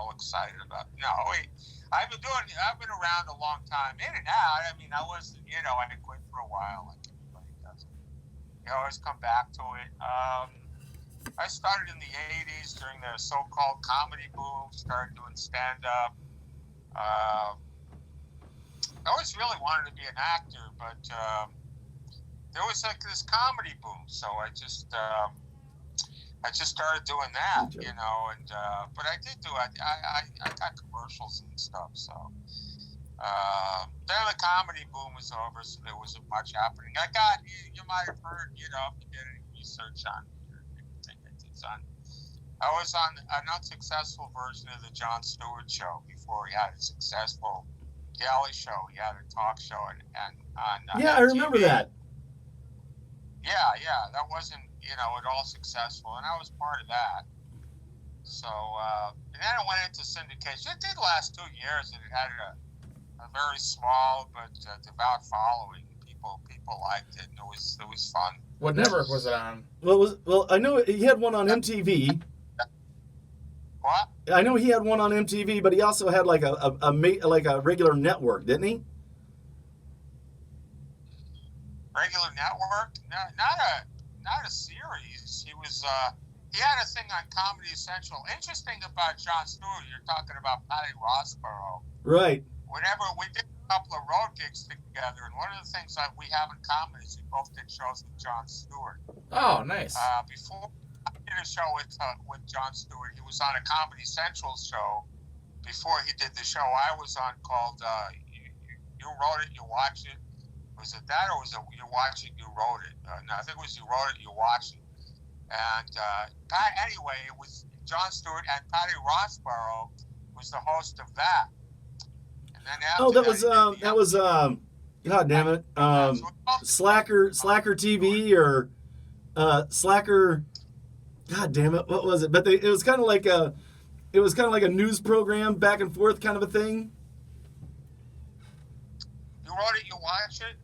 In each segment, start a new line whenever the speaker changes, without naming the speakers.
all excited about. No, I've been around a long time, in and out. I mean, I wasn't, I quit for a while, like everybody does. You always come back to it. I started in the '80s during the so-called comedy boom. Started doing stand-up. I always really wanted to be an actor, but there was like this comedy boom, so I just started doing that, and but I did do it. I got commercials and stuff, so then the comedy boom was over, so there wasn't much happening. You might have heard, if you did any research on everything I did on. I was on an unsuccessful version of the Jon Stewart show before he had a successful Daily Show. He had a talk show and on
I remember that.
Yeah, that wasn't at all successful, and I was part of that. So and then it went into syndication. It did last 2 years, and it had a very small but devout following. People liked it, and it was fun.
What network was it on?
Well, I know he had one on MTV.
What?
I know he had one on MTV, but he also had like a regular network, didn't he?
Regular network? No, not a series. He had a thing on Comedy Central. Interesting about Jon Stewart, you're talking about Patty Rossborough.
Right.
Whenever we did a couple of road gigs together, and one of the things that we have in common is we both did shows with Jon Stewart.
Oh, nice.
Before I did a show with Jon Stewart, he was on a Comedy Central show. Before he did the show I was on called You Wrote It, You Watch It. Was it that, or was it You Watch It, You Wrote It? No, I think it was You Wrote It, You Watch It. And anyway, it was Jon Stewart, and Patty Rossborough was the host of that. And then after
that was God damn it, Slacker TV or Slacker. God damn it, what was it? But it was kind of like a news program, back and forth kind of a thing.
You Wrote It, You Watch It.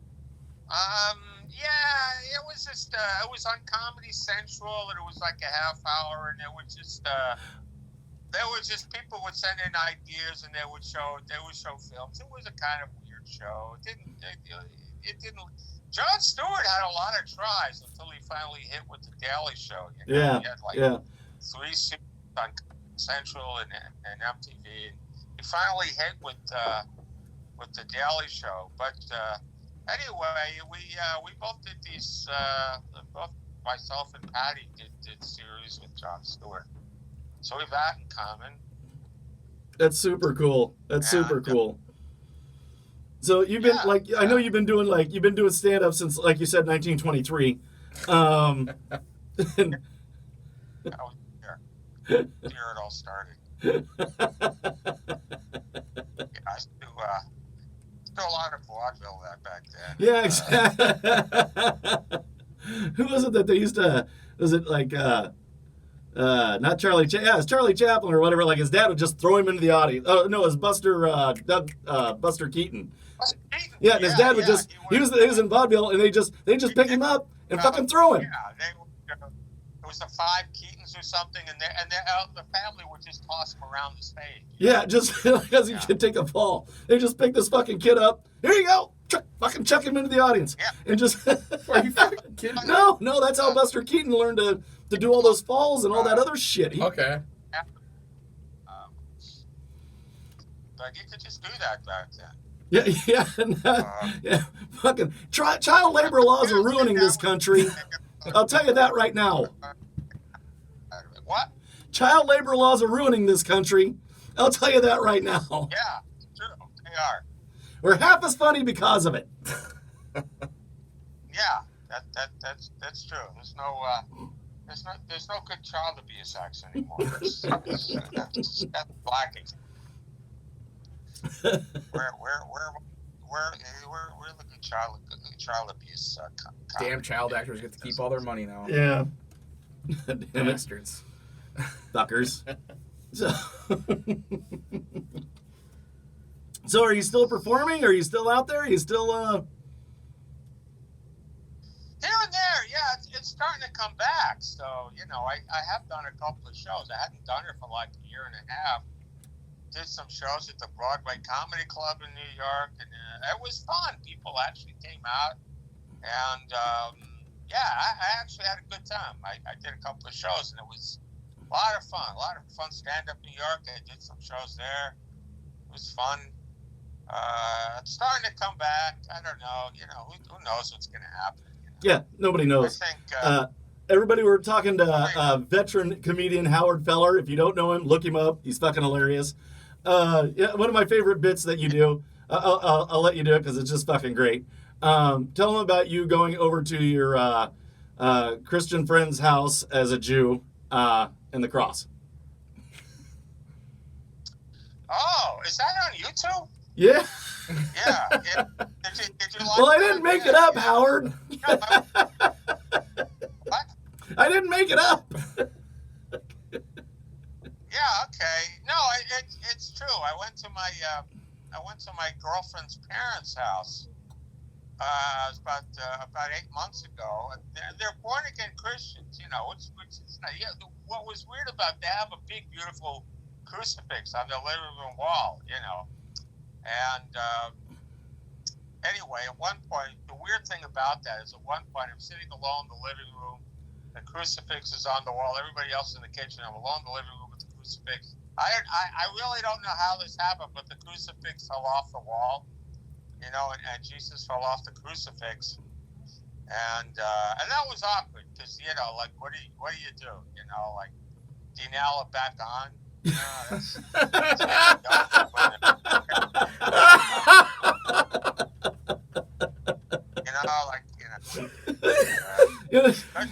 Yeah, it was just it was on Comedy Central, and it was like a half hour, and it was just there was just people would send in ideas, and they would show films. It was a kind of weird show. It didn't. Jon Stewart had a lot of tries until he finally hit with the Daily Show. He had like 3 seasons on Central and MTV. And he finally hit with the Daily Show. But anyway, we both did these. Both myself and Patty did series with Jon Stewart. So we have that in common.
That's super cool. Super cool. So you've been I know you've been doing stand up since, like you said, 1923.
I was here it all started. I used to do a lot of vaudeville back then.
Yeah, exactly. Who was it that they used to? Was it like not Charlie? It's Charlie Chaplin or whatever. Like his dad would just throw him into the audience. Oh no, it was Buster Keaton. Yeah, and his dad would he was in vaudeville, and they just pick him up and fucking throw him.
Yeah, it was the 5 Keatons or something, and the family would just toss him around the stage.
Yeah, just because he could take a fall. They just pick this fucking kid up. Here you go. Chuck him into the audience.
Yeah.
And just
Are you fucking kidding?
No, that's how Buster Keaton learned to do all those falls and all that other shit.
Okay.
But you could just do that back then.
Yeah. Fucking child labor laws are ruining this country. I'll tell you that right now.
What?
Child labor laws are ruining this country. I'll tell you that right now.
Yeah, true. They are.
We're half as funny because of it.
Yeah, that's true. There's no good child abuse acts anymore. That's lacking. We're the good child abuse.
Damn child actors get to keep all their money now.
Yeah. Damn it.
Bastards.
Fuckers. So are you still performing? Are you still out there? Are you still
Here and there, yeah, it's starting to come back. So, I have done a couple of shows. I hadn't done it for like a year and a half. did some shows at the Broadway Comedy Club in New York, and it was fun. People actually came out, and I actually had a good time. I did a couple of shows, and it was a lot of fun. Stand-up New York. I did some shows there. It was fun. It's starting to come back. I don't know. Who knows what's going to happen?
Yeah, nobody knows.
I think.
Everybody, we're talking to veteran comedian Howard Feller. If you don't know him, look him up. He's fucking hilarious. One of my favorite bits that you do. I'll let you do it because it's just fucking great. Tell them about you going over to your Christian friend's house as a Jew in the cross.
Oh, is that on YouTube?
Yeah.
Yeah. Did you like
Well, I didn't make it up, Howard.
What?
I didn't make it up.
Yeah. Okay. No, it's true. I went to my girlfriend's parents' house. It was about 8 months ago. And they're born again Christians, which is not, what was weird about they have a big beautiful crucifix on their living room wall, and anyway, at one point, the weird thing about that is at one point I'm sitting alone in the living room, the crucifix is on the wall, everybody else in the kitchen, I'm alone in the living room with the crucifix. I really don't know how this happened, but the crucifix fell off the wall, and Jesus fell off the crucifix, and that was awkward because like what do you do? Do you nail it back on? That's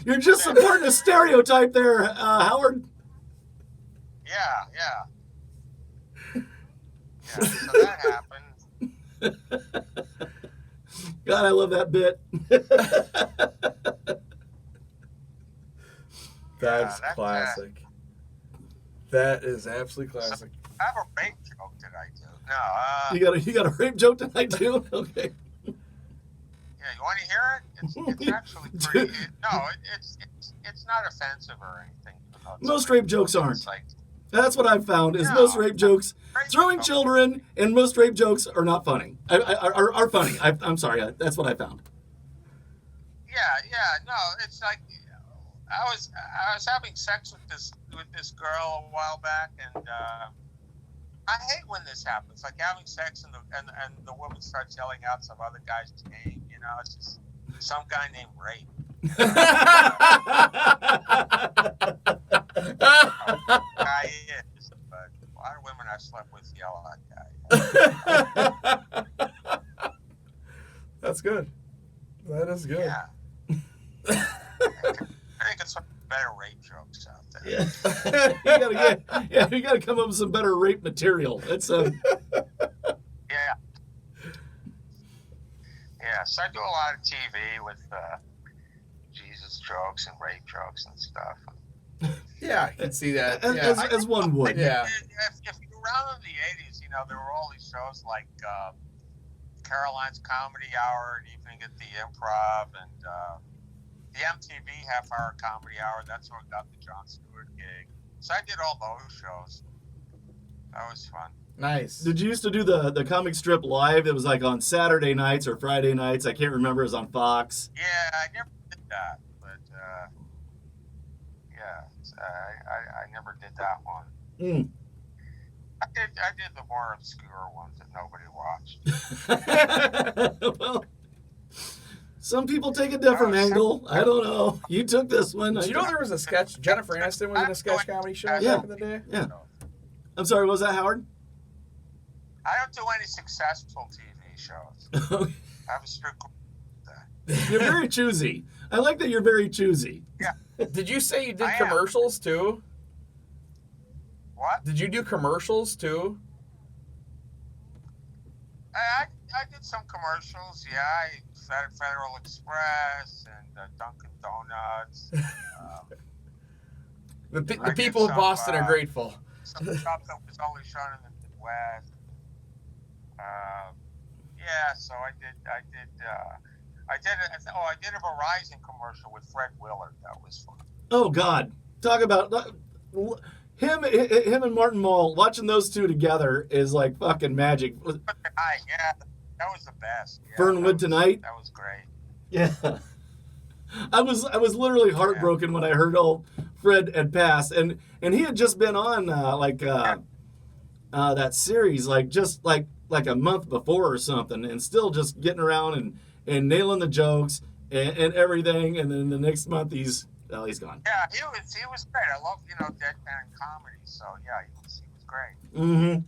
You're just supporting a stereotype there, Howard.
Yeah. So that happened.
God, I love that bit.
That's classic. That is absolutely classic.
I have a rape joke that I do. No.
You got a rape joke tonight too? Okay.
Yeah, you want to hear it? It's actually pretty. It's not offensive or anything.
Most rape jokes aren't.
Like,
That's what I've found. Is most rape jokes throwing children, and most rape jokes are not funny. Are funny. I'm sorry. That's what I found.
Yeah. No, it's like I was having sex with this girl a while back, and I hate when this happens. Like having sex and the woman starts yelling out some other guy's name. It's just some guy named Rape. Guy is, but a lot of women I slept with yell at that guy.
That's good. That is good.
Yeah. I think it's some better rape jokes out there.
Yeah. You gotta come up with some better rape material. That's
Yeah. So I do a lot of TV with Jesus jokes and rape jokes and stuff.
Yeah, I can see that.
as one would.
Yeah.
If you're around in the 80s, there were all these shows like Caroline's Comedy Hour and Evening at the Improv and the MTV Half-Hour Comedy Hour. That's where I got the Jon Stewart gig. So I did all those shows. That was fun.
Nice.
Did you used to do the comic strip live? It was like on Saturday nights or Friday nights. I can't remember. It was on Fox.
Yeah, I never did that. But, I never did that one.
Mm.
I did the more obscure ones that nobody watched.
Well, some people take a different angle. I don't know. You took this one.
Did you know there was a sketch? Jennifer Aniston was in a sketch comedy show back in the day?
Yeah. I'm sorry, what was that, Howard?
I don't do any successful TV shows. I have a strict that.
You're very choosy. I like that you're very choosy.
Yeah.
Did you say you did commercials too?
What?
Did you do commercials too?
I did some commercials. Yeah, Federal Express and Dunkin' Donuts.
The people of Boston are grateful.
Some stuff that was only shown in the Midwest. Yeah, so I did a Verizon commercial with Fred Willard. That was fun.
Oh God, talk about him and Martin Mull, watching those two together is like fucking magic.
Yeah, that was the best. Yeah,
Fernwood Tonight.
That was great.
Yeah. I was literally heartbroken when I heard old Fred had passed, and he had just been on that series just like a month before or something, and still just getting around and nailing the jokes and everything, and then the next month he's gone.
Yeah, he was great. I love deadpan comedy. So yeah, he was great.
Mm-hmm.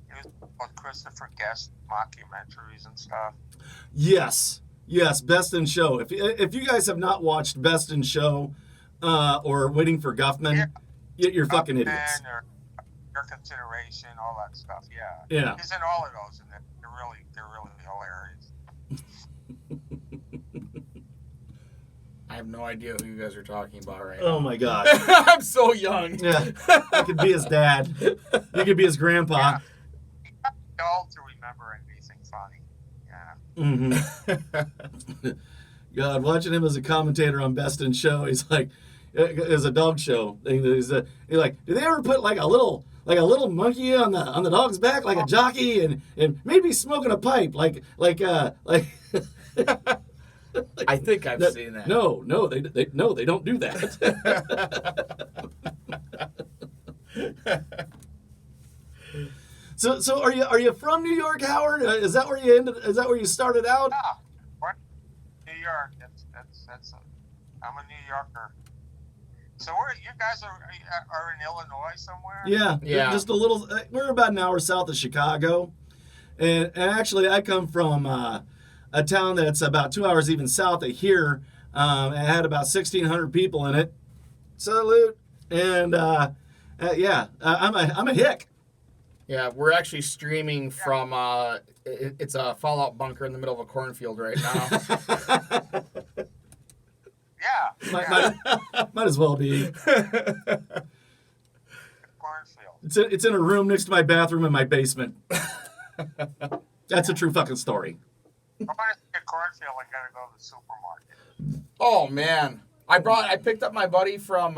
He was with Christopher Guest mockumentaries and stuff.
Yes, Best in Show. If you guys have not watched Best in Show or Waiting for Guffman, you're fucking idiots.
Or Your Consideration, all that stuff. Yeah.
Yeah.
He's in all of those, and they're really hilarious.
I have no idea who you guys are talking about right
Oh
now.
my god.
I'm so young.
Yeah. I could be his dad. You could be his grandpa.
Yeah. Too old to remember anything funny. Yeah.
Mm-hmm. God, watching him as a commentator on Best in Show, he's like, as a dog show thing. He's like, did they ever put like a little monkey on the dog's back, like a jockey, and maybe smoking a pipe, like.
I think I've seen that.
No, they don't do that. So are you from New York, Howard? Is that where you ended? Is that where you started out?
Yeah. New York. That's. I'm a New Yorker. So you guys are in Illinois somewhere?
Yeah. Just a little. We're about an hour south of Chicago, and actually I come from a town that's about 2 hours even south of here. It had about 1,600 people in it. Salute. And I'm a hick.
Yeah, we're actually streaming from. It's a fallout bunker in the middle of a cornfield right now.
Yeah.
Might as well be.
Cornfield.
It's in a room next to my bathroom in my basement. That's a true fucking story.
If I want to see a cornfield, I gotta go to the supermarket.
Oh man, I picked up my buddy from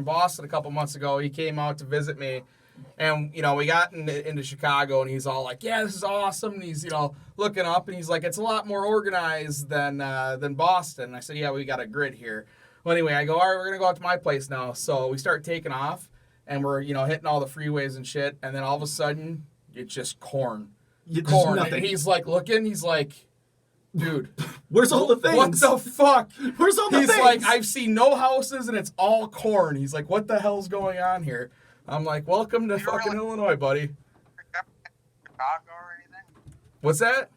Boston a couple months ago. He came out to visit me, and we got into Chicago, and he's all like, "Yeah, this is awesome." And he's looking up, and he's like, "It's a lot more organized than Boston." And I said, "Yeah, we got a grid here." Well, anyway, I go, "All right, we're gonna go out to my place now." So we start taking off, and we're hitting all the freeways and shit, and then all of a sudden it's just corn. Corn.
Nothing.
And he's like looking, he's like, "Dude,
where's all the things?
what the fuck?"
Where's all the
He's
things?
like, "I've seen no houses and it's all corn." He's like, "What the hell's going on here?" I'm like, "Welcome to fucking Illinois, buddy."
Chicago or anything?
What's that?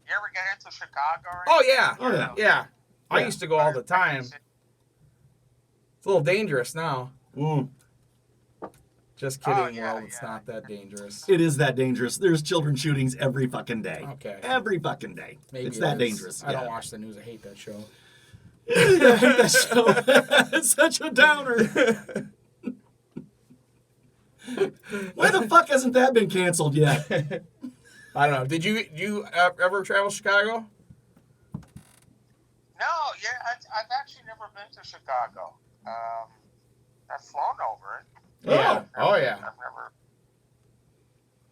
You ever get into Chicago or
Oh
anything?
yeah.
Oh, yeah.
Yeah. I
Yeah.
used to go all the time. It's a little dangerous now. Just kidding, it's not that dangerous.
It is that dangerous. There's children shootings every fucking day.
Okay.
Every fucking day.
Maybe
it's that
it is.
dangerous.
I don't watch the news. I hate that show.
I hate that show. It's such a downer. Why the fuck hasn't that been canceled yet?
I don't know. Did you ever travel Chicago?
No, I've actually never been to Chicago. I've flown over it.
Yeah. Oh yeah.
I've never.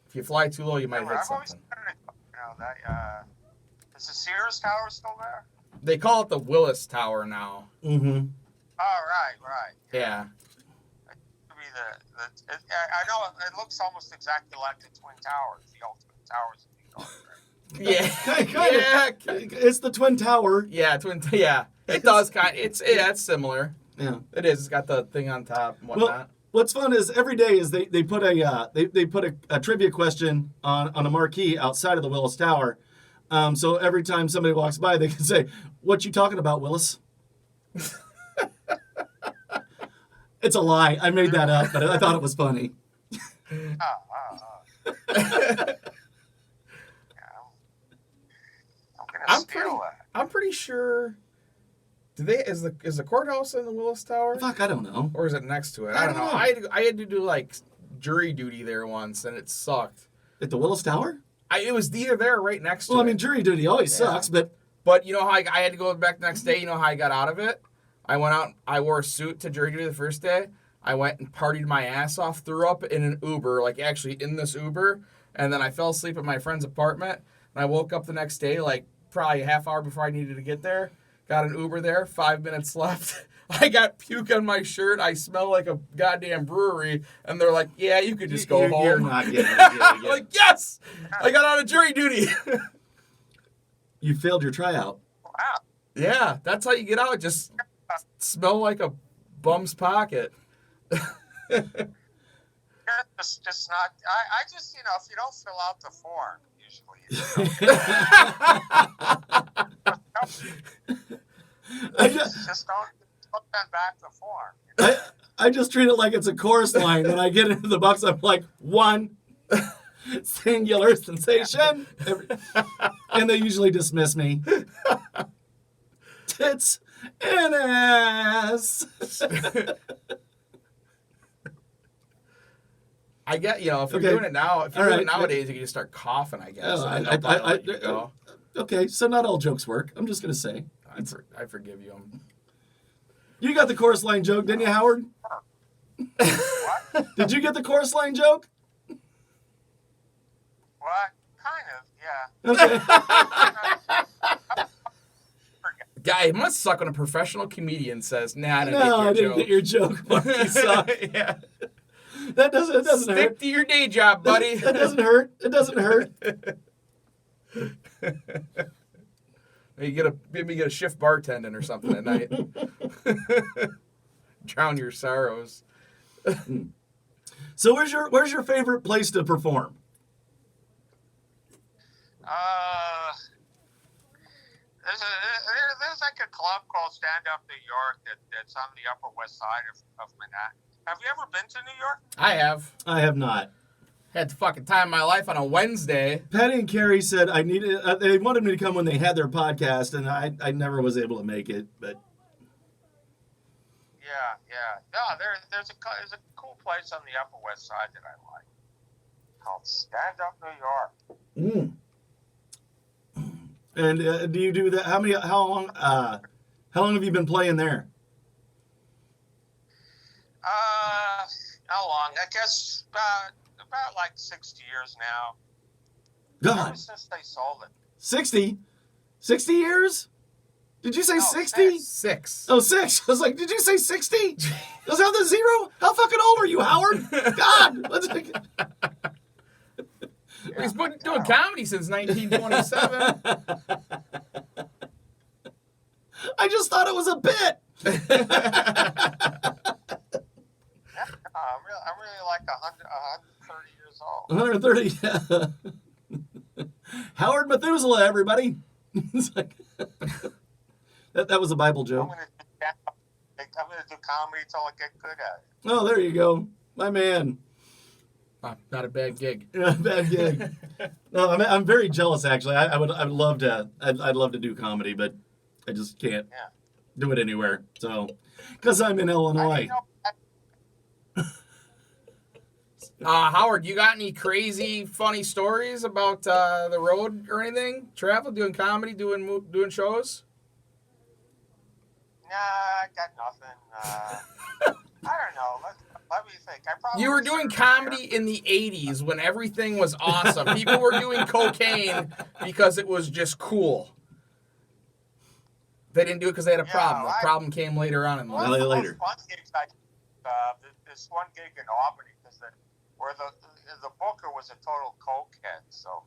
If you fly too low, you might hit
I've always
something.
Is the Sears Tower still there?
They call it the Willis Tower now.
Mm-hmm.
Oh, right.
Yeah.
I know it looks almost exactly like the Twin Towers, the ultimate towers of New York.
Yeah.
It's the Twin Tower.
Yeah, Yeah. It does it's similar.
Yeah.
It is. It's got the thing on top and whatnot.
Well, what's fun is every day is they put a trivia question on a marquee outside of the Willis Tower. So every time somebody walks by, they can say, "What you talking about, Willis?" It's a lie. I made that up, but I thought it was funny.
I'm pretty sure. Is the courthouse in the Willis Tower?
Fuck, I don't know.
Or is it next to it?
I
I don't
don't
know.
know.
I had to do like jury duty there once, and it sucked.
At the Willis Tower?
It was either there or right next to it.
Well, I mean, jury duty always sucks, but
you know how I had to go back the next day? You know how I got out of it? I went out, I wore a suit to jury duty the first day. I went and partied my ass off, threw up in an Uber, like actually in this Uber, and then I fell asleep at my friend's apartment, and I woke up the next day, like probably a half hour before I needed to get there, got an Uber there, 5 minutes left. I got puke on my shirt. I smell like a goddamn brewery. And they're like, yeah, you could just go home.
You're not getting it.
I'm like, yes! I got out of jury duty.
You failed your tryout.
Wow.
Yeah, that's how you get out. Just smell like a bum's pocket.
It's just not. I just, you know, if you don't fill out the form, usually. Just don't send back the form. You know?
I just treat it like it's a chorus line. When I get into the box, I'm like, one, singular sensation. And they usually dismiss me. Tits and ass.
I get, you know, if you're
Okay.
doing it now, if you're
All
doing it
right.
nowadays, you can just start coughing, I guess.
Oh,
and then they'll probably let you go.
Okay, so not all jokes work. I'm just going to say.
I forgive you.
You got the chorus line joke, didn't you, Howard?
What?
Did you get the chorus line joke?
What? Kind of, yeah.
Okay.
Guy, it must suck when a professional comedian says, nah, I didn't
No, I
get your
didn't get your joke. Monkey suck.
Yeah.
That doesn't
Stick
hurt.
to your day job, buddy.
That doesn't hurt. It doesn't hurt.
Maybe get a shift bartending or something at night. Drown your sorrows.
So where's your favorite place to perform?
There's like a club called Stand Up New York that's on the Upper West Side of Manhattan. Have you ever been to New York?
I have.
I have not.
Had the fucking time of my life on a Wednesday.
Patty and Carrie said I needed. They wanted me to come when they had their podcast, and I never was able to make it. But
Yeah. No, there's a cool place on the Upper West Side that I like called Stand Up New York.
And do you do that? How long have you been playing there?
How long? I guess about like 60 years now.
God,
Ever since they sold it.
60 years? Did you say
No,
60?
6.
Oh, 6. I was like, did you say 60? Was that the zero? How fucking old are you, Howard? God.
He's been doing comedy since 1927.
I just thought it was a bit.
I'm really like 130 years old.
130. Howard Methuselah, everybody. It's like, that was a Bible
I'm
joke.
gonna do comedy till I get good at it.
Oh, there you go. My man.
Not a bad gig.
Yeah, bad gig. No, I'm very jealous. Actually, I would love to. I'd love to do comedy, but I just can't do it anywhere. So, because I'm in Illinois.
Howard, you got any crazy, funny stories about the road or anything? Travel, doing comedy, doing shows?
Nah, I got nothing. I don't know. Let me think.
You were doing comedy in the 80s when everything was awesome. People were doing cocaine because it was just cool. They didn't do it because they had a problem. The problem came later on in life.
Later.
One gigs this one gig in Albany, because where the booker was a total cokehead, so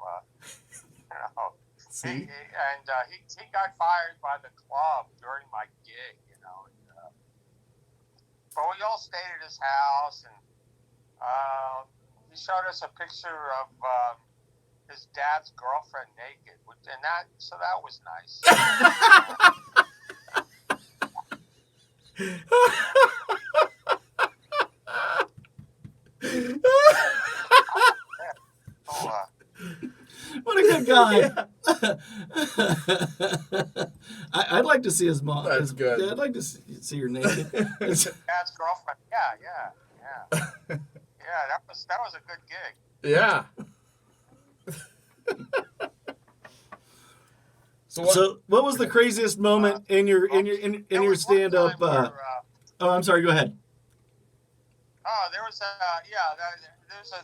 you know.
See?
He got fired by the club during my gig, you know. But we all stayed at his house, and he showed us a picture of his dad's girlfriend naked, so that was nice.
What a good guy. I'd like to see his mom.
That's good.
Yeah, I'd like to see her naked.
Dad's girlfriend. Yeah. Yeah, that was a good gig.
Yeah.
So what was the craziest moment in your stand up? Oh, I'm sorry. Go ahead.
Oh, there was a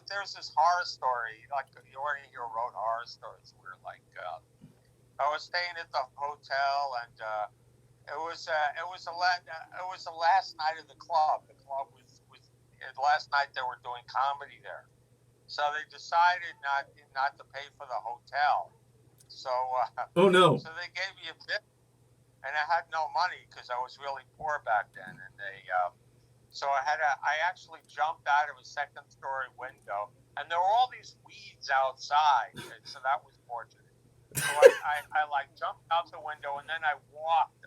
there's this horror story. Like you already hear road horror stories where like I was staying at the hotel and it was the last night of the club. The club was the last night they were doing comedy there, so they decided not to pay for the hotel. So
Oh no.
so they gave me a bit, and I had no money because I was really poor back then, and they. So I actually jumped out of a second-story window, and there were all these weeds outside, and so that was fortunate. So I like jumped out the window, and then I walked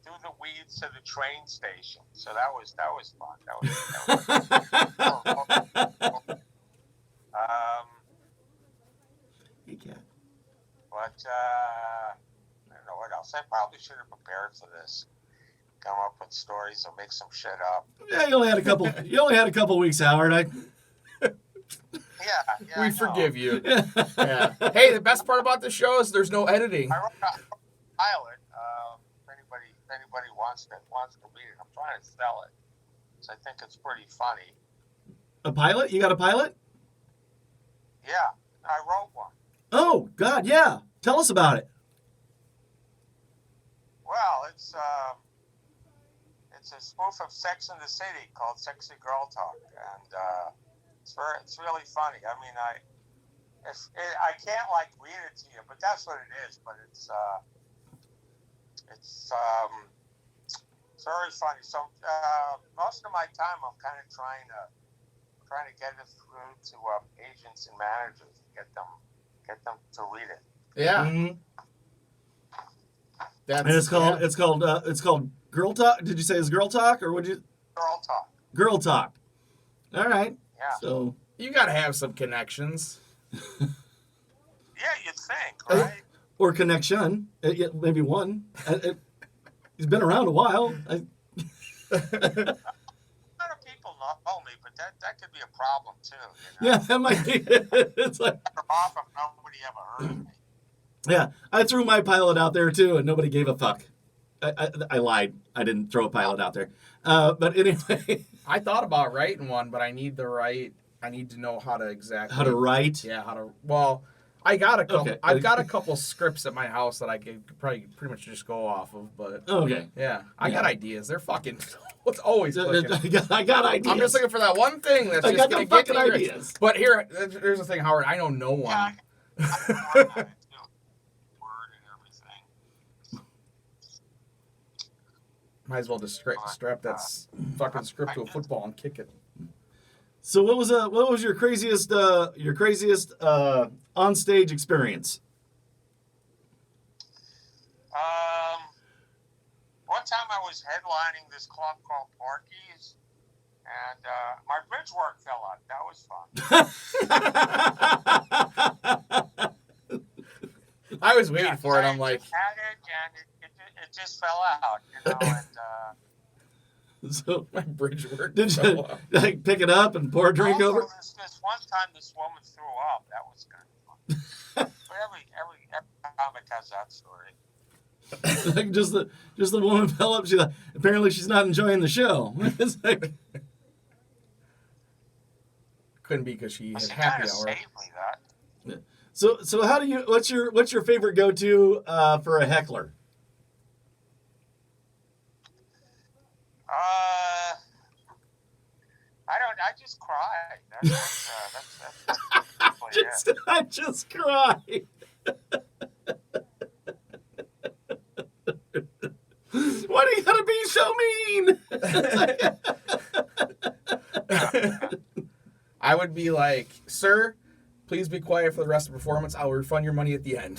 through the weeds to the train station. So that was fun. That was
Yeah.
but I don't know what else. I probably should have prepared for this. Come up with stories or make some shit up.
Yeah, you only had a couple. You only had a couple weeks, Howard.
Yeah,
We forgive you.
Yeah.
Yeah. Hey, the best part about the show is there's no editing.
I wrote a pilot. If anybody wants to read it, I'm trying to sell it. So I think it's pretty funny.
A pilot? You got a pilot?
Yeah, I wrote one.
Oh God, yeah. Tell us about it.
Well, it's a spoof of Sex and the City called Sexy Girl Talk, and it's really funny. I mean, I can't like read it to you, but that's what it is. But it's very funny. So most of my time, I'm kind of trying to get it through to agents and managers, get them to read it.
Yeah.
Mhm.
That's,
And it's called Girl Talk. Did you say it's Girl Talk or would you?
Girl Talk.
Girl Talk. All right.
Yeah.
So
You got to have some connections.
Yeah, you'd think, right?
or connection, yeah, maybe one. He's been around a while.
A lot of people know me, but that could be a problem too. You know?
Yeah, that might be. It's like,
Off if nobody ever heard of me.
yeah, I threw my pilot out there too, and nobody gave a fuck. I lied. I didn't throw a pilot out there. But anyway,
I thought about writing one, but I need to know how to exactly.
how to write?
Yeah, how to. Well, I got a couple.
Okay.
I've got a couple scripts at my house that I could probably pretty much just go off of. But
Okay.
yeah, I got
Yeah.
ideas. They're fucking. It's always clicking.
I got ideas.
I'm just looking for that one thing that's
I
just
got
gonna
the
get
fucking
me rich.
ideas.
But here's the thing, Howard. I know no one.
Yeah, I work on it too. Word and everything.
Might as well just strap that fucking script to a football and kick it.
So what was your craziest on stage experience?
One time I was headlining this club called Porky's, and my bridge work fell out. That was fun.
I was waiting for it. I'm like,
had it, and it just fell out, you know. And
So
my bridge work.
did
so
you
well.
like pick it up and pour a drink
also,
over?
This one time, this woman threw up. That was kind of fun. But every comic has that story.
Like just the woman fell up. Apparently she's not enjoying the show. It's like,
Couldn't be because she had
She
happy
kind of
hour.
saved me that.
so how do you? What's your favorite go to for a heckler?
I just cried. That's it.
I just cried. Why do you gotta be so mean?
I would be like, sir, please be quiet for the rest of the performance. I'll refund your money at the end.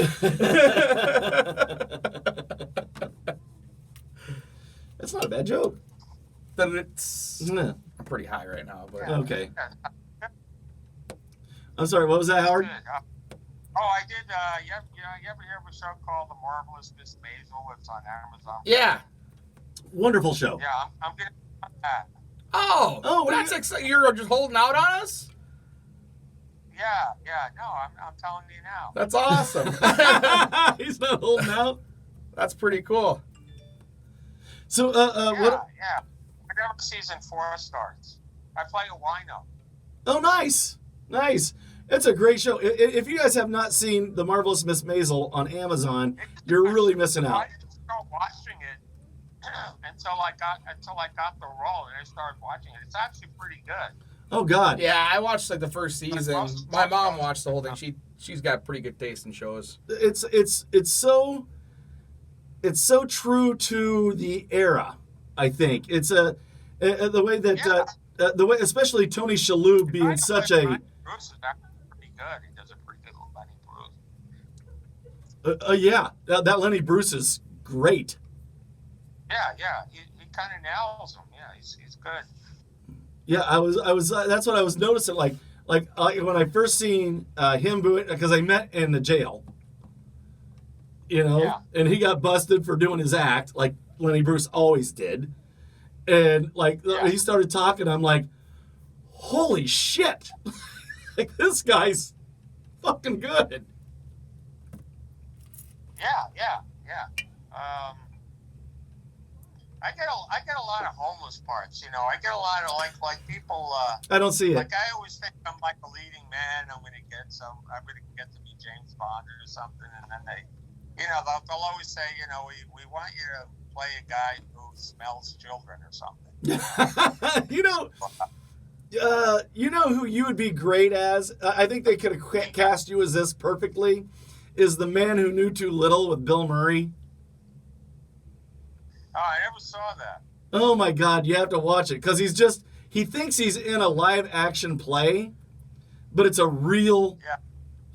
That's not a bad joke.
Then it's
No.
I'm pretty high right now, but
Okay. I'm sorry. What was that, Howard?
I did. You ever hear of a show called The Marvelous Miss Maisel? It's on Amazon.
yeah.
Wonderful show.
Yeah, I'm getting that.
Oh,
what
that's
do you-
exciting. You're just holding out on us?
Yeah. No, I'm telling you now.
That's awesome.
He's not holding out.
That's pretty cool.
So,
Yeah.
what?
Whenever season 4 starts. I play a wino.
Oh, nice. Nice. It's a great show. If you guys have not seen The Marvelous Miss Maisel on Amazon, you're really missing
I
out.
didn't start watching it until I got the role, and I started watching it. It's actually pretty good.
Oh, God.
Yeah, I watched like the first season. My mom watched the whole thing. She's got pretty good taste in shows.
It's so true to the era, I think. It's the way that the way, especially Tony Shalhoub being such a
Bruce is actually pretty good. He does a pretty good Lenny Bruce.
yeah, that Lenny Bruce is great.
Yeah. He kind of nails him. Yeah, he's good.
Yeah, I was that's what I was noticing. Like when I first seen him do it, because I met in the jail,
Yeah.
and he got busted for doing his act, like Lenny Bruce always did, and he started talking. I'm like, holy shit, like this guy's fucking good.
Yeah. I get a lot of homeless parts. I get a lot of like people.
I don't see it.
Like I always think I'm like a leading man. I'm gonna get to be James Bond or something, and then they'll always say, we want you to play a guy who smells children or something.
You know who you would be great as? I think they could have cast you as this perfectly. Is The Man Who Knew Too Little with Bill Murray.
Oh, I never saw that.
Oh my God, you have to watch it because he thinks he's in a live action play, but it's a real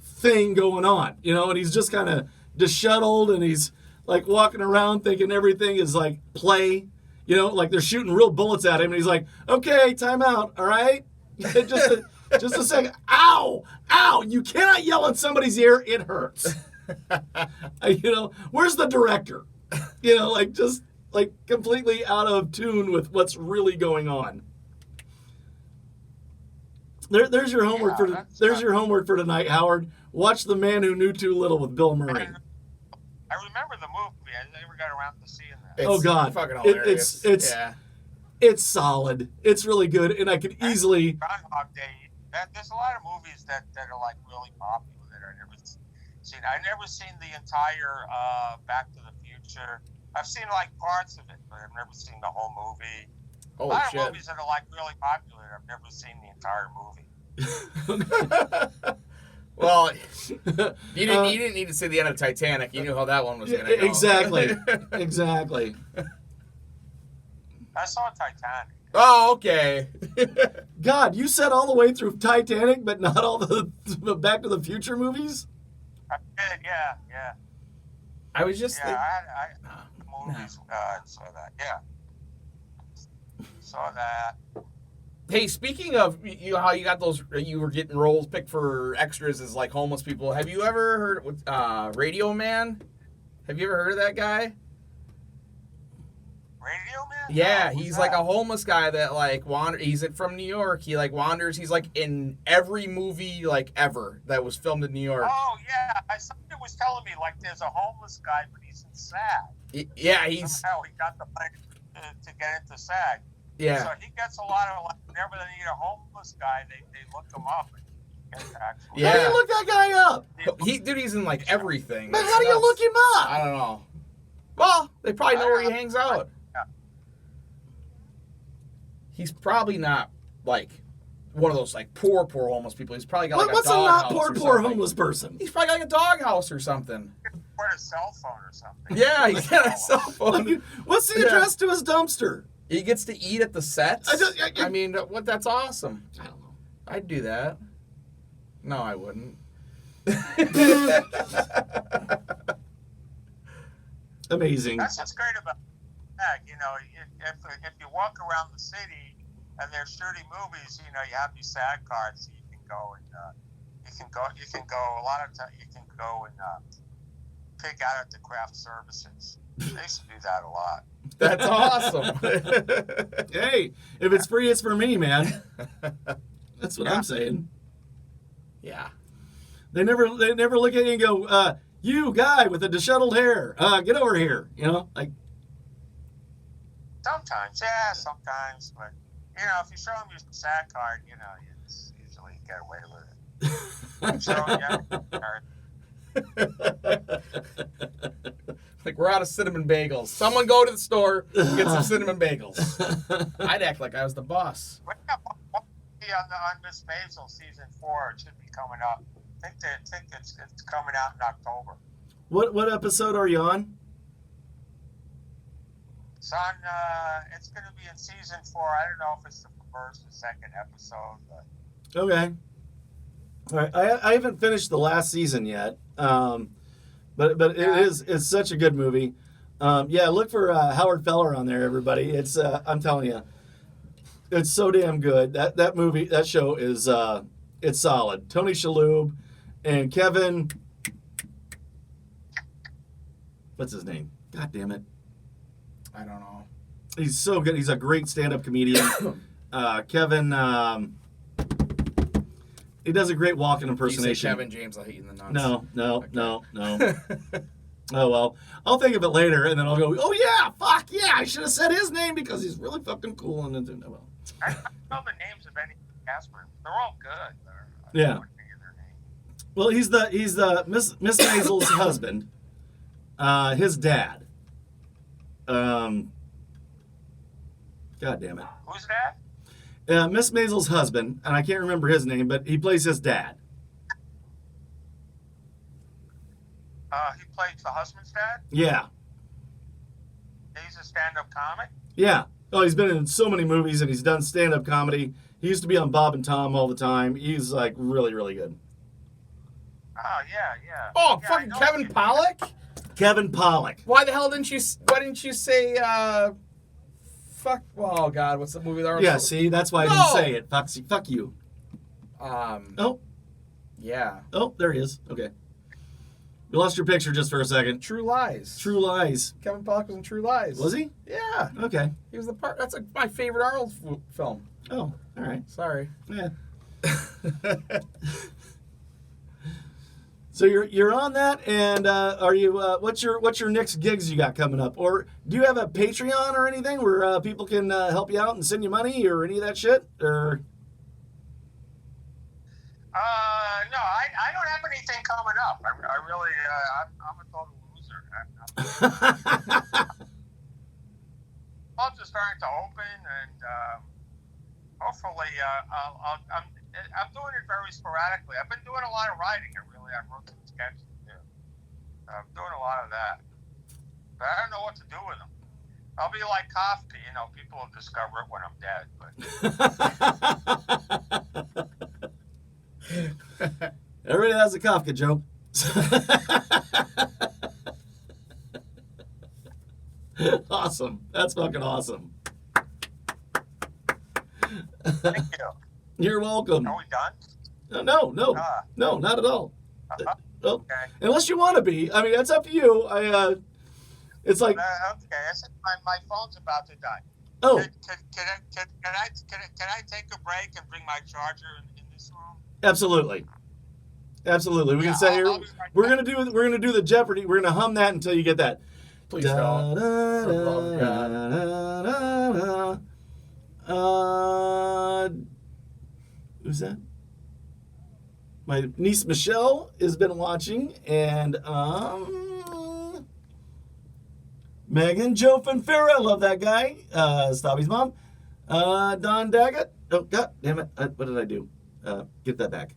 thing going on, and he's just kind of disheveled and he's like walking around thinking everything is like play, like they're shooting real bullets at him and he's like, okay, time out, all right? just a second. Ow, you cannot yell in somebody's ear, it hurts. Where's the director? Like completely out of tune with what's really going on. There's your homework your homework for tonight, Howard. Watch The Man Who Knew Too Little with Bill Murray.
I remember the movie. I never got around to seeing that.
It's
oh God,
fucking hilarious.
It's solid. It's really good, and I could easily.
Groundhog Day. There's a lot of movies that are like really popular that I've never seen. I've never seen the entire Back to the Future. I've seen like parts of it, but I've never seen the whole movie.
Oh,
a lot
shit.
of movies that are like really popular, I've never seen the entire movie.
Well, you didn't need to see the end of Titanic. You knew how that one was going to go.
Exactly.
I saw Titanic.
Oh, okay.
God, you said all the way through Titanic, but not all the Back to the Future movies?
I did, yeah.
I was just
movies. Saw that. Yeah. Saw that.
Hey, speaking of how you got those, you were getting roles picked for extras as like homeless people. Have you ever heard with Radio Man? Have you ever heard of that guy?
Radio Man?
Yeah,
No,
he's like a homeless guy that like he's from New York. He like wanders. He's like in every movie like ever that was filmed in New York.
Oh yeah, somebody was telling me like there's a homeless guy, but he's in SAG.
Yeah, he's
somehow he got the money to get into SAG.
yeah.
So he gets a lot of like whenever they need a homeless guy, they look him up.
Yeah.
How do you look that guy up?
He's in like everything.
Man, how do you look him up?
I don't know. Well, they probably know where he hangs out.
Yeah.
He's probably not like one of those like poor homeless people. He's probably got like
What's
a
a
dog
not
house
poor
or something.
homeless person?
He's probably got like a dog house or something.
Or a cell phone or something.
Yeah, he's got a cell phone.
What's the address to his dumpster?
He gets to eat at the sets.
I
mean, that's awesome.
I don't know.
I'd do that. No, I wouldn't.
Amazing.
That's what's great about SAG. If you walk around the city and they're shooting movies, you have these SAG cards, so you can go and a lot of times you can go and pick out at the craft services. They used to do that a lot.
That's awesome.
Hey, if it's free, it's for me, man. That's what I'm saying.
Yeah.
They never look at you and go, you guy with the disheveled hair, get over here. Like
Sometimes, yeah, sometimes, but you know, if you show them your SAT card, you know, it's usually you get away with it. So yeah,
Like, we're out of cinnamon bagels. Someone go to the store, get some cinnamon bagels. I'd act like I was the boss.
on Miss Maisel season 4, it should be coming up. I think it's coming out in October.
What episode are you on?
It's on. It's going to be in season 4. I don't know if it's the first or second episode, but
Okay. All right. I haven't finished the last season yet. But it's such a good movie. Yeah, look for Howard Feller on there, everybody. It's I'm telling you, it's so damn good. That movie, that show is it's solid. Tony Shalhoub and Kevin. What's his name? God damn it.
I don't know.
He's so good. He's a great stand-up comedian. Kevin. He does a great walking impersonation.
You say Kevin James, I'll hit you in the nuts.
No.
Okay.
Oh, well. I'll think of it later, and then I'll go, oh, yeah, fuck, yeah, I should have said his name because he's really fucking cool. And then, well.
I don't know the names of any cast members. They're all good.
Yeah.
I don't think of their name.
Well, he's the Miss Maisel's husband. His dad. God damn it.
Who's that?
Miss Maisel's husband, and I can't remember his name, but he plays his dad.
He plays the husband's dad.
Yeah.
He's a stand-up comic.
Yeah. Oh, he's been in so many movies, and he's done stand-up comedy. He used to be on Bob and Tom all the time. He's, like, really, really good.
Oh yeah.
Oh,
Yeah,
fucking
I know
Kevin
you.
Pollak?
Kevin Pollak.
Why didn't you say, fuck, oh, God, what's the movie that
Yeah, see, that's why I didn't
No!
say it. Fuck you. Oh,
Yeah.
there he is. Okay. We lost your picture just for a second.
True Lies.
True Lies.
Kevin Pollak was in True Lies.
Was he?
Yeah.
Okay.
He was the part, that's my favorite Arnold film.
Oh, all right.
Sorry.
Yeah. So you're on that, and are you? What's your next gigs you got coming up, or do you have a Patreon or anything where people can help you out and send you money or any of that shit? Or
No, I don't have anything coming up. I really, I'm a total loser. Clubs are starting to open, and hopefully, I'm doing it very sporadically. I've been doing a lot of writing. I wrote some sketches too. I'm doing a lot of that, but I don't know what to do with them. I'll be like Kafka, you know. People will discover it when I'm dead, but.
Everybody has a Kafka joke. Awesome. That's fucking awesome.
Thank you.
You're welcome.
Are we done?
No, not at all. Well,
Okay.
unless you want to be. I mean, that's up to you. It's like,
Okay. I said my phone's about to die.
oh,
Can I take a break and bring my charger in this room?
absolutely. Absolutely. We can sit here.
I'll be right
We're
back.
gonna do the Jeopardy. We're gonna hum that until you get that.
Please don't. For the love of God.
Who's that? My niece Michelle has been watching, and Megan Joe Fanfara, I love that guy. Stabby's mom. Don Daggett. Oh, God damn it. What did I do? Get that back.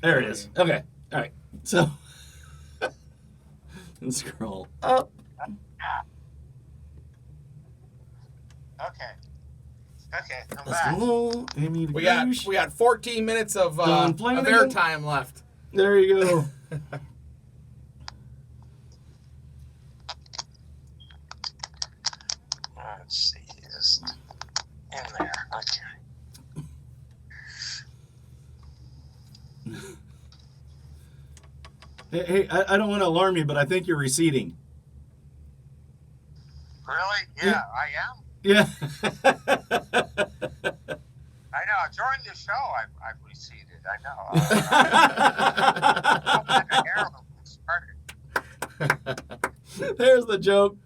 There it is. Okay. All right. So, and scroll up.
Okay, I'm
Let's
back.
go. Amy
We got 14 minutes of
Flanagan.
airtime left.
There you go.
Let's see. It's in there. Okay.
Hey, I don't want to alarm you, but I think you're receding.
Really? Yeah, I am.
Yeah.
I know. During the show, I've receded. I know.
There's the joke.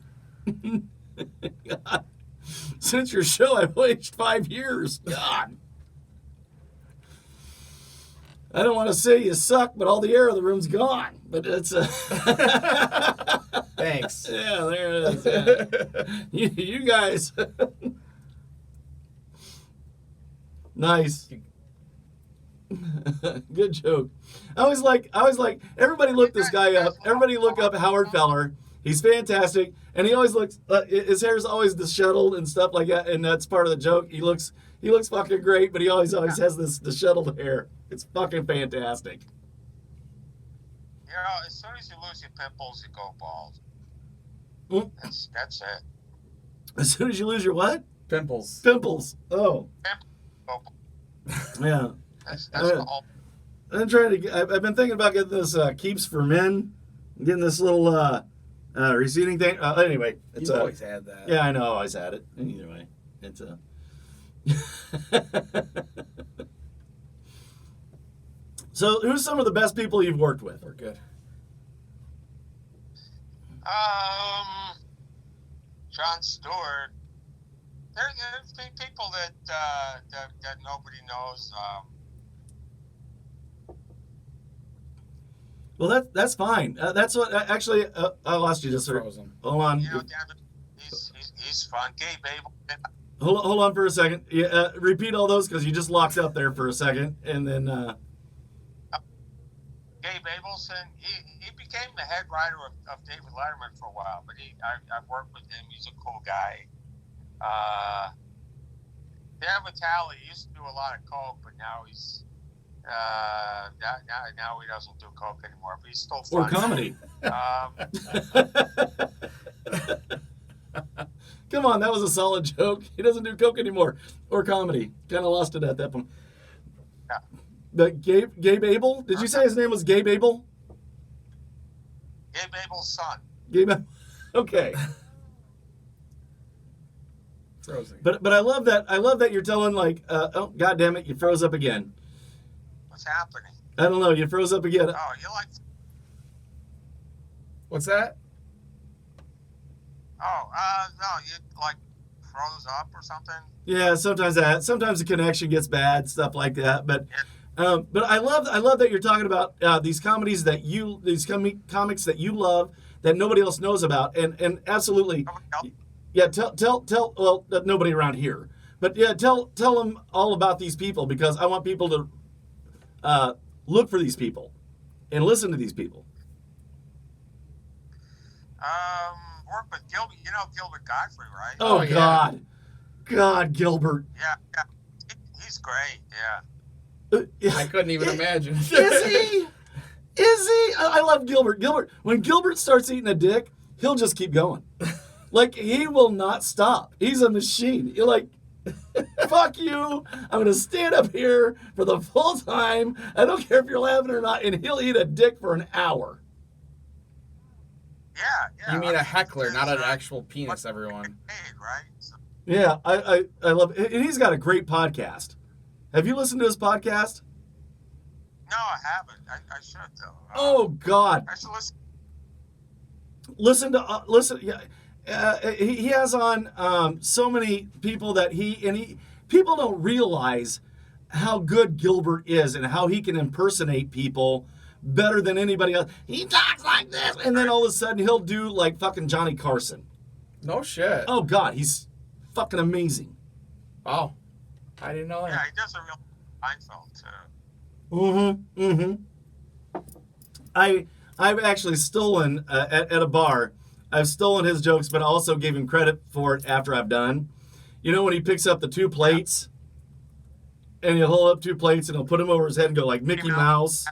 Since your show, I've aged 5 years. God. I don't want to say you suck, but all the air of the room's gone. But it's
Thanks.
yeah, there it is. Yeah. You guys. Nice. Good joke. I always like. Everybody look this guy up. Everybody look up Howard Feller. He's fantastic, and he always looks. His hair's always disheveled and stuff like that, and that's part of the joke. He looks fucking great, but he always has this disheveled hair. It's fucking fantastic.
You know, as soon as you lose your pimples, you go bald.
Mm.
That's it.
As soon as you lose your what?
Pimples.
Pimples. Oh,
Go bald.
yeah.
That's the whole.
I'm trying to. I've been thinking about getting this Keeps for Men, getting this little receding thing. Anyway, it's
You've always had that.
Yeah, I know. I always had it. Either way, it's a. So, who's some of the best people you've worked with?
We're good.
Jon Stewart. There's people that nobody knows.
Well, that's fine. That's what actually I lost you just sort of.
Frozen.
Hold on.
You know, Devin, he's fun. Gabe Abel.
Hold on for a second. Yeah, repeat all those because you just locked up there for a second, and then.
Gabe Abelson, he became the head writer of David Letterman for a while, but I've worked with him. He's a cool guy. Dan Vitale used to do a lot of coke, but now he's now he doesn't do coke anymore. But he's still fun.
Or comedy. Come on, that was a solid joke. He doesn't do coke anymore. Or comedy. Kind of lost it at that point.
Yeah.
But Gabe Abel? Did you say his name was Gabe Abel?
Gabe Abel's son.
Gabe. Okay.
Frozen.
But I love that you're telling like oh god damn it, you froze up again.
What's happening?
I don't know, you froze up again.
Oh, you like?
What's that?
Oh, no, you like froze up or something?
Yeah, sometimes the connection gets bad, stuff like that. But I love that you're talking about these comedies comics that you love that nobody else knows about, and absolutely,
Nobody else?
yeah. Tell well, nobody around here, but yeah, tell them all about these people because I want people to look for these people and listen to these people.
Work with Gilbert. You know Gilbert Godfrey, right?
Oh,
yeah.
God, Gilbert.
Yeah. He's great. Yeah.
I couldn't even imagine.
Is he? I love Gilbert. When Gilbert starts eating a dick, he'll just keep going. Like, he will not stop. He's a machine. You're like, fuck you. I'm going to stand up here for the full time. I don't care if you're laughing or not. And he'll eat a dick for an hour.
Yeah.
You mean a heckler, not an
He's,
actual penis, everyone.
Paid, right? So,
Yeah, I love it. And he's got a great podcast. Have you listened to his podcast?
no, I haven't. I should though.
Oh, God.
I should listen.
Listen. Yeah, he has on so many people that people don't realize how good Gilbert is and how he can impersonate people better than anybody else. He talks like this, and then all of a sudden he'll do like fucking Johnny Carson.
No shit.
Oh God, he's fucking amazing.
Wow. I didn't know
Yeah,
that.
he does a real Seinfeld too.
I've actually stolen at a bar. I've stolen his jokes, but I also gave him credit for it after I've done. You know when he picks up the two plates, and he'll hold up two plates and he'll put them over his head and go like Mickey Mouse.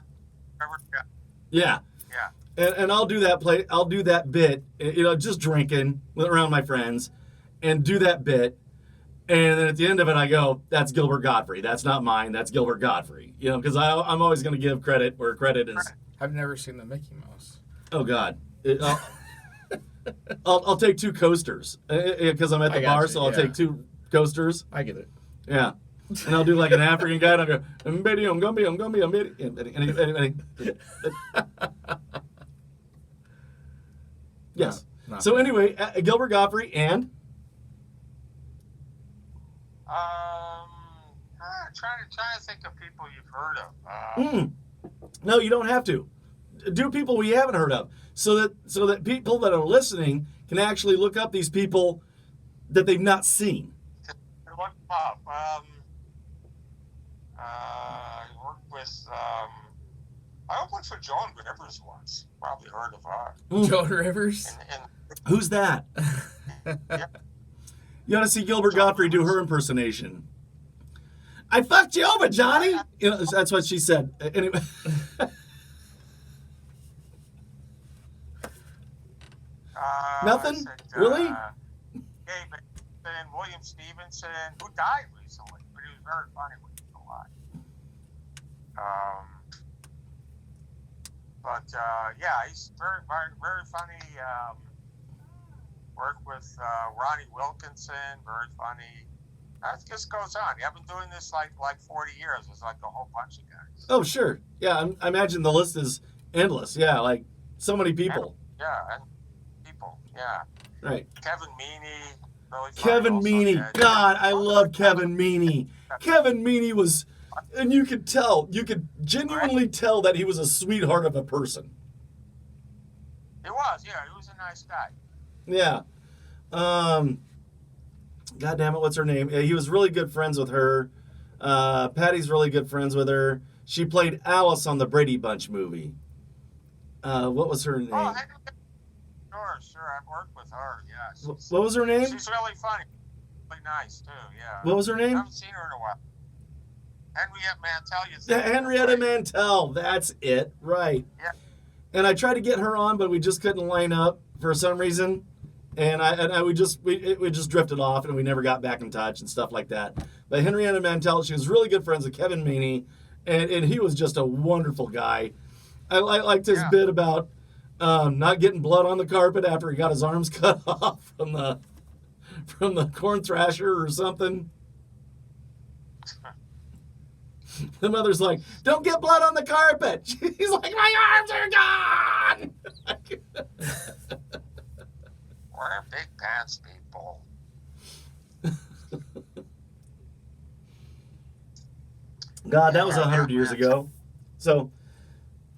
Yeah.
Yeah. And I'll do that I'll do that bit, just drinking around my friends, and do that bit. And then at the end of it, I go, that's Gilbert Godfrey. That's not mine. That's Gilbert Godfrey. Because I'm always going to give credit where credit is.
I've never seen the Mickey Mouse.
Oh, God. I'll take two coasters because I'm at the
I got
bar,
you,
so I'll
yeah.
take two coasters.
I get it.
Yeah. And I'll do like an African guy, and I'll go, I'm gonna be. Yes.
Not
So
bad.
anyway, Gilbert Godfrey and
Trying to think of people you've heard of.
No, you don't have to. Do people we haven't heard of, so that people that are listening can actually look up these people that they've not seen.
Look them up. I worked with. I worked for Joan Rivers once. Probably heard of her.
Joan Rivers?
Who's that?
Yeah.
You ought to see Gilbert Gottfried do her impersonation. I fucked you over, Johnny. You know, that's what she said. Anyway. Nothing? Really?
Gabe and William Stevenson, who died recently, but he was very funny when he was alive. Yeah, he's very, very, very funny. Worked with Ronnie Wilkinson, very funny. That just goes on. Yeah, I've been doing this like 40 years. There's like a whole bunch of guys.
Oh, sure. Yeah, I imagine the list is endless. Yeah, like so many people.
And people. Yeah.
Right.
Kevin Meaney. Really funny
Kevin
also.
Meaney.
Yeah.
God, I love Kevin Meaney. Kevin Meaney was, and you could genuinely tell that he was a sweetheart of a person.
He was, yeah. He was a nice guy.
Yeah. God damn it, what's her name? He was really good friends with her. Patty's really good friends with her. She played Alice on the Brady Bunch movie. What was her name?
Oh, sure. I've worked with her. Yeah.
What was her name?
She's really funny. Really nice too. Yeah.
What was her
I
name?
haven't seen her in a while. Henriette Mantel.
Henrietta Mantel. That's it. Right.
Yeah.
And I tried to get her on, but we just couldn't line up for some reason. And we just drifted off, and we never got back in touch and stuff like that. But Henrietta Mantel, she was really good friends with Kevin Meaney, and he was just a wonderful guy. I liked his bit about not getting blood on the carpet after he got his arms cut off from the corn thrasher or something. The mother's like, "Don't get blood on the carpet." He's like, "My arms are gone."
We're big pants people.
God, that was 100 years ago. So,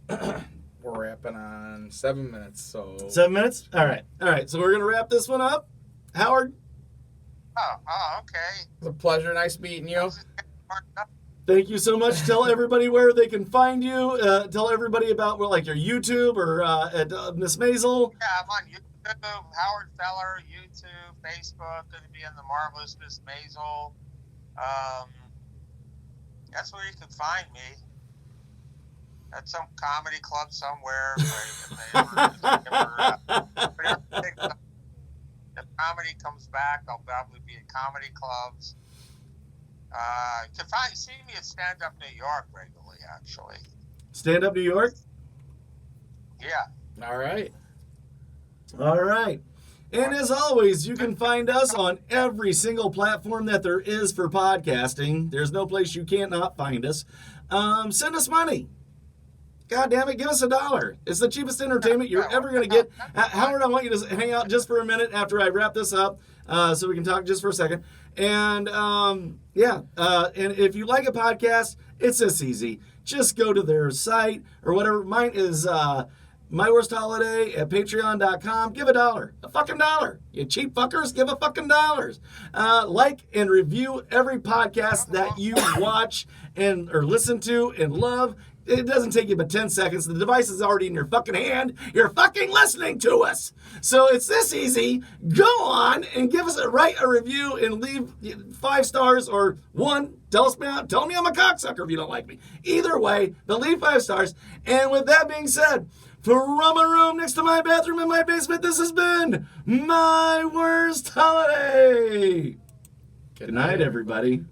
We're wrapping on 7 minutes, so...
7 minutes? All right. So we're going to wrap this one up. Howard?
Oh, okay.
It's a pleasure. Nice meeting you.
Thank you so much. Tell everybody where they can find you. Tell everybody about like your YouTube or at Miss Maisel.
Yeah, I'm on YouTube, Howard Feller, YouTube, Facebook. Going to be on the Marvelous Miss Maisel. That's where you can find me. At some comedy club somewhere. If comedy comes back, I'll probably be in comedy clubs. You can see me at Stand Up New York regularly, actually.
Stand Up New York?
Yeah.
All right.
All right. And as always, you can find us on every single platform that there is for podcasting. There's no place you can't not find us. Send us money. God damn it, give us $1. It's the cheapest entertainment you're ever going to get. Howard, I want you to hang out just for a minute after I wrap this up so we can talk just for a second. And, and if you like a podcast, it's this easy. Just go to their site or whatever. Mine is My Worst Holiday at patreon.com. Give $1. A fucking $1. You cheap fuckers, give a fucking $1. Like and review every podcast that you watch or listen to and love. It doesn't take you but 10 seconds. The device is already in your fucking hand. You're fucking listening to us. So it's this easy. Go on and give us a review and leave 5 stars or 1. Tell me I'm a cocksucker if you don't like me. Either way, but leave 5 stars. And with that being said, from a room next to my bathroom in my basement, this has been My Worst Holiday. Good night, everybody.